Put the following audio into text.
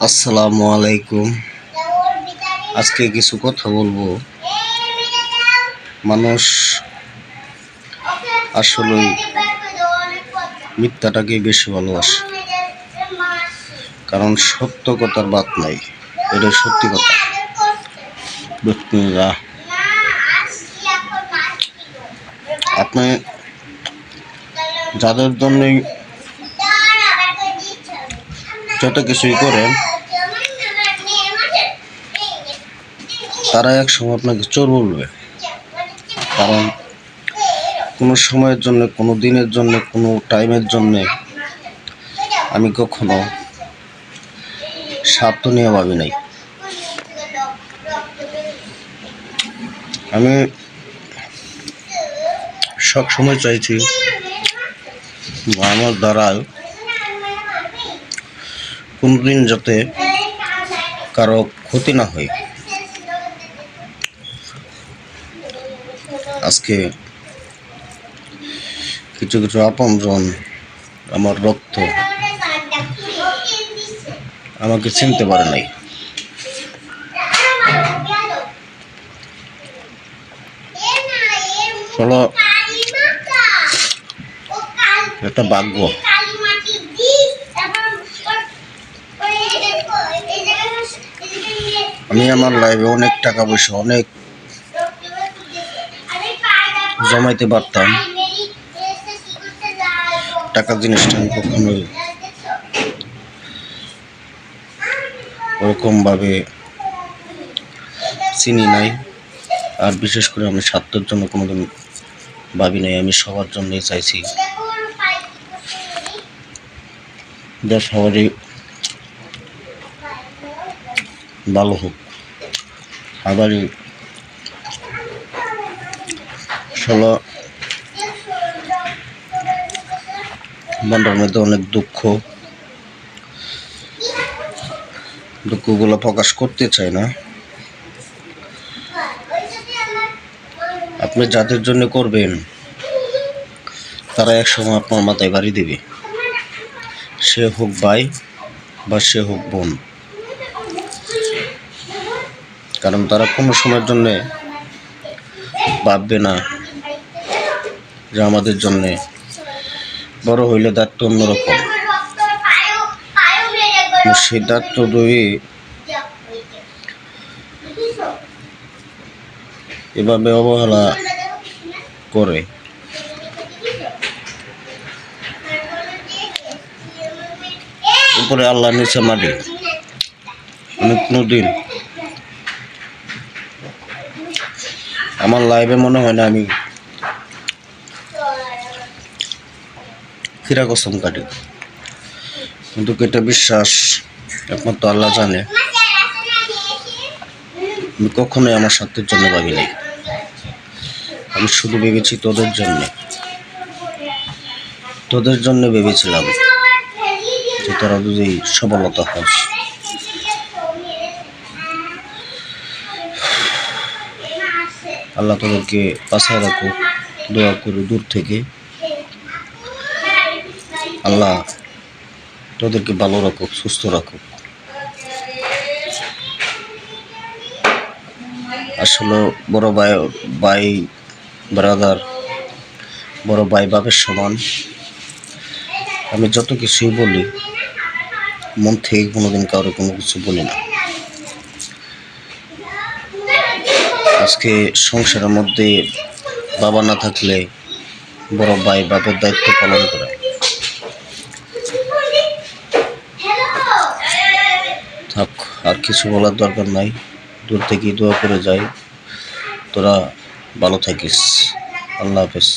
আসসালামু আলাইকুম। আজকে কিছু কথা বলবো। মানুষ আসলে মিথ্যাটাকেই বেশি ভালোবাসে, কারণ সত্য কথার বাদ নাই। এটা সত্যি কথা। আপনি যাদের জন্যই যত কিছুই করেন, তারা এক সময় আপনাকে চোর বলবে। কারণ কোনো সময়ের জন্য, কোনো দিনের জন্য, কোনো টাইমের জন্য আমি কখনো স্বার্থ নিয়ে ভাবি নাই। আমি সব সময় চাইছি আমার দ্বারায় কোনোদিন যাতে কারো ক্ষতি না হয়। আজকে কিছু কিছু আপনজন, আমার রক্ত, আমাকে চিনতে পারে নাই। চলো, একটা ভাগ্য। আমি আমার লাইফে অনেক টাকা পয়সা অনেক জমাইতে পারতাম। টাকা জিনিসটা আমি কখনোই ওরকম ভাবে চিনি নাই। আর বিশেষ করে আমি স্বার্থের জন্য কোনোদিন ভাবি নাই। আমি সবার জন্যই চাইছি যে সবারই ভালো হোক। আবারই মনটার মধ্যে অনেক দুঃখগুলো প্রকাশ করতে চাই না। আপনি যাদের জন্য করবেন, তারা এক সময় আপনার মাথায় বাড়ি দেবে। সে হোক ভাই বা সে হোক বোন, কারণ তারা কোনো সময়ের জন্য ভাববে না যে আমাদের জন্যে বড় হইলে দায়িত্ব অন্যরকম। সেই দায়িত্ব এভাবে অবহেলা করে, উপরে আল্লাহ নিচে মাটি। আমি কোনোদিন আমার লাইফে মনে হয় না আমি ফিরা কসম কাটি, কিন্তু এটা বিশ্বাস একমাত্র আল্লাহ জানে। আমি কখনোই আমার স্বার্থের জন্য ভাবি নাই। আমি শুধু ভেবেছি তোদের জন্য ভেবেছিলাম যে তোরা যদি সফলতা হস। আল্লাহ তোদেরকে বাঁচায় রাখুক, দোয়া করে দূর থেকে। আল্লাহ তোদেরকে ভালো রাখুক, সুস্থ রাখুক। আসলে বড় ভাই ব্রাদার, বড় ভাই বাপের সমান। আমি যত কিছুই বলি, মন থেকে কোনোদিন কারো কোনো কিছু বলি না। আজকে সংসারের মধ্যে বাবা না থাকলে বড় ভাই বাপের দায়িত্ব পালন করে। থাক, আর কিছু বলার দরকার নাই। দূর থেকে দোয়া করে যাই, তোরা ভালো থাকিস। আল্লাহ হাফেজ।